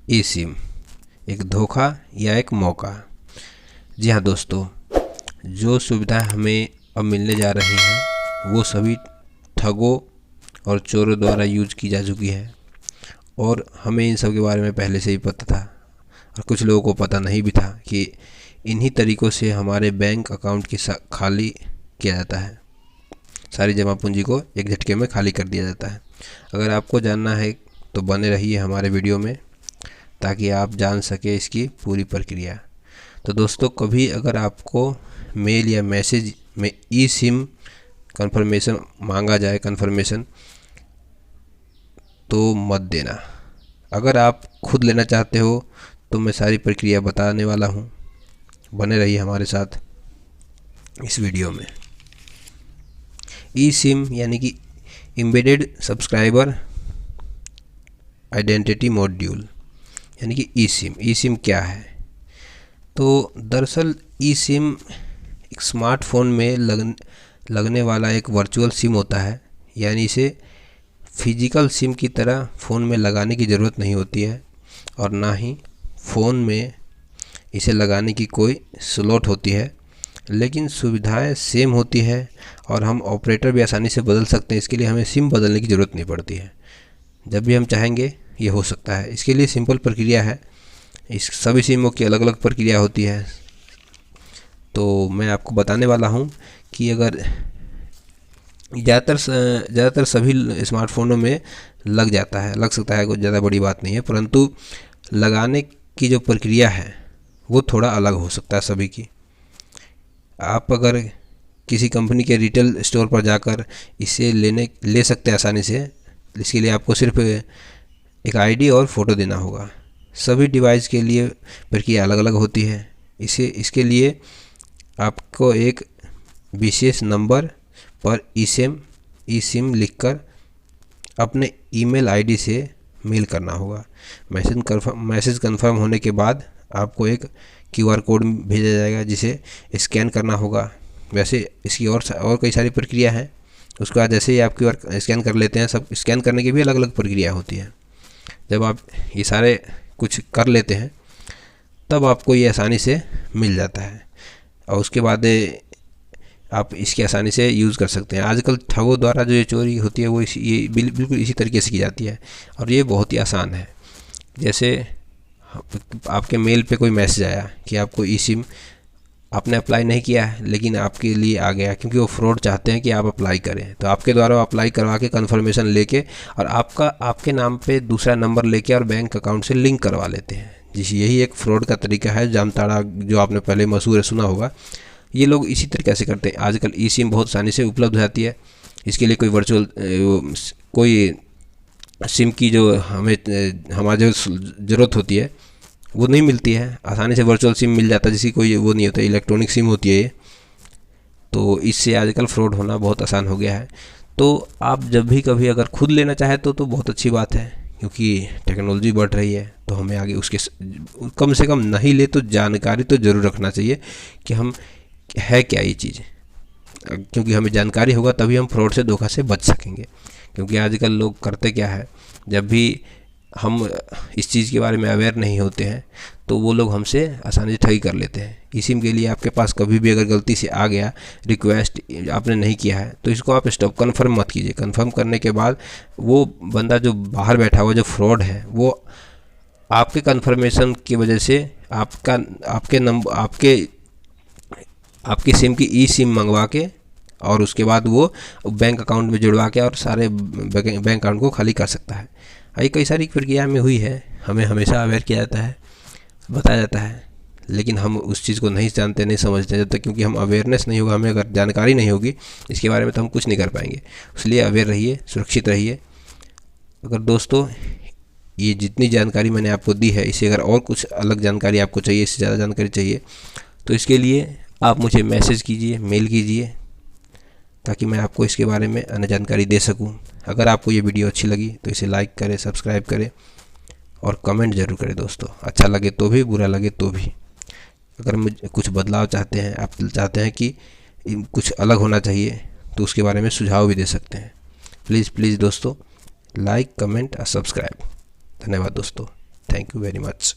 ई SIM एक धोखा या एक मौका। जी हाँ दोस्तों, जो सुविधाएं हमें अब मिलने जा रही हैं वो सभी ठगों और चोरों द्वारा यूज की जा चुकी है और हमें इन सब के बारे में पहले से ही पता था और कुछ लोगों को पता नहीं भी था कि इन्हीं तरीक़ों से हमारे बैंक अकाउंट की खाली किया जाता है। सारी जमा पूंजी को एक झटके में खाली कर दिया जाता है। अगर आपको जानना है तो बने रहिए हमारे वीडियो में ताकि आप जान सके इसकी पूरी प्रक्रिया। तो दोस्तों, कभी अगर आपको मेल या मैसेज में ई सिम कन्फर्मेशन मांगा जाए तो मत देना। अगर आप खुद लेना चाहते हो तो मैं सारी प्रक्रिया बताने वाला हूँ। बने रहिए हमारे साथ इस वीडियो में। ई सिम यानी कि एम्बेडेड सब्सक्राइबर आइडेंटिटी मॉड्यूल यानी कि ई सिम। ई सिम क्या है? तो दरअसल ई सिम एक स्मार्टफोन में लगने वाला एक वर्चुअल सिम होता है। यानी इसे फिजिकल सिम की तरह फ़ोन में लगाने की ज़रूरत नहीं होती है और ना ही फ़ोन में इसे लगाने की कोई स्लॉट होती है, लेकिन सुविधाएं सेम होती है और हम ऑपरेटर भी आसानी से बदल सकते हैं। इसके लिए हमें सिम बदलने की ज़रूरत नहीं पड़ती है। जब भी हम चाहेंगे ये हो सकता है। इसके लिए सिंपल प्रक्रिया है। इस सभी सिमों की अलग अलग प्रक्रिया होती है। तो मैं आपको बताने वाला हूँ कि अगर ज़्यादातर सभी स्मार्टफोनों में लग सकता है, कुछ ज़्यादा बड़ी बात नहीं है, परंतु लगाने की जो प्रक्रिया है वो थोड़ा अलग हो सकता है सभी की। आप अगर किसी कंपनी के रिटेल स्टोर पर जाकर इसे ले सकते हैं आसानी से। इसके लिए आपको सिर्फ एक आईडी और फ़ोटो देना होगा। सभी डिवाइस के लिए प्रक्रिया अलग अलग होती है। इसके लिए आपको एक विशेष नंबर पर ई सिम लिखकर अपने ईमेल आईडी से मेल करना होगा। मैसेज कंफर्म होने के बाद आपको एक QR कोड भेजा जाएगा जिसे स्कैन करना होगा। वैसे इसकी और कई सारी प्रक्रिया है। उसके बाद जैसे ही आप QR स्कैन कर लेते हैं, सब स्कैन करने की भी अलग अलग प्रक्रिया होती है। जब आप ये सारे कुछ कर लेते हैं तब आपको ये आसानी से मिल जाता है और उसके बाद आप इसकी आसानी से यूज़ कर सकते हैं। आजकल ठगों द्वारा जो ये चोरी होती है वो ये बिल्कुल इसी तरीके से की जाती है और ये बहुत ही आसान है। जैसे आपके मेल पे कोई मैसेज आया कि आपको ई सिम आपने अप्लाई नहीं किया है लेकिन आपके लिए आ गया, क्योंकि वो फ्रॉड चाहते हैं कि आप अप्लाई करें। तो आपके द्वारा अप्लाई करवा के कन्फर्मेशन लेके और आपके नाम पे दूसरा नंबर लेके और बैंक अकाउंट से लिंक करवा लेते हैं। यही एक फ्रॉड का तरीका है। जामताड़ा जो आपने पहले मशहूर सुना होगा, ये लोग इसी तरीके से करते हैं। आजकल ई सिम बहुत आसानी से उपलब्ध हो जाती है। इसके लिए कोई सिम की जो हमारी जो ज़रूरत होती है वो नहीं मिलती है। आसानी से वर्चुअल सिम मिल जाता है, जिसकी कोई वो नहीं होता। इलेक्ट्रॉनिक सिम होती है ये। तो इससे आजकल फ्रॉड होना बहुत आसान हो गया है। तो आप जब भी कभी अगर खुद लेना चाहे तो बहुत अच्छी बात है, क्योंकि टेक्नोलॉजी बढ़ रही है। तो हमें आगे उसके कम से कम नहीं ले तो जानकारी तो ज़रूर रखना चाहिए कि हम है क्या ये चीज़, क्योंकि हमें जानकारी होगा तभी हम फ्रॉड से धोखा से बच सकेंगे। क्योंकि आजकल लोग करते क्या है, जब भी हम इस चीज़ के बारे में अवेयर नहीं होते हैं तो वो लोग हमसे आसानी से ठगी कर लेते हैं। इसी के लिए आपके पास कभी भी अगर गलती से आ गया रिक्वेस्ट आपने नहीं किया है तो इसको आप स्टॉप कन्फर्म मत कीजिए। कन्फर्म करने के बाद वो बंदा जो बाहर बैठा हुआ जो फ्रॉड है वो आपके कन्फर्मेशन की वजह से आपकी सिम की ई सिम मंगवा के और उसके बाद वो बैंक अकाउंट में जुड़वा के और सारे बैंक अकाउंट को खाली कर सकता है। ये कई सारी प्रक्रिया में हुई है। हमें हमेशा अवेयर किया जाता है, बताया जाता है, लेकिन हम उस चीज़ को नहीं जानते, नहीं समझते जब तक, क्योंकि हम अवेयरनेस नहीं होगा, हमें अगर जानकारी नहीं होगी इसके बारे में तो हम कुछ नहीं कर पाएंगे। इसलिए अवेयर रहिए, सुरक्षित रहिए। अगर दोस्तों ये जितनी जानकारी मैंने आपको दी है, इससे अगर और कुछ अलग जानकारी आपको चाहिए, इससे ज़्यादा जानकारी चाहिए, तो इसके लिए आप मुझे मैसेज कीजिए, मेल कीजिए, ताकि मैं आपको इसके बारे में अन्य जानकारी दे सकूं। अगर आपको ये वीडियो अच्छी लगी तो इसे लाइक करें, सब्सक्राइब करें और कमेंट ज़रूर करें दोस्तों। अच्छा लगे तो भी, बुरा लगे तो भी। अगर मुझे कुछ बदलाव चाहते हैं, आप चाहते हैं कि कुछ अलग होना चाहिए, तो उसके बारे में सुझाव भी दे सकते हैं। प्लीज़ दोस्तों लाइक, कमेंट और सब्सक्राइब। धन्यवाद दोस्तों। Thank thank you very much.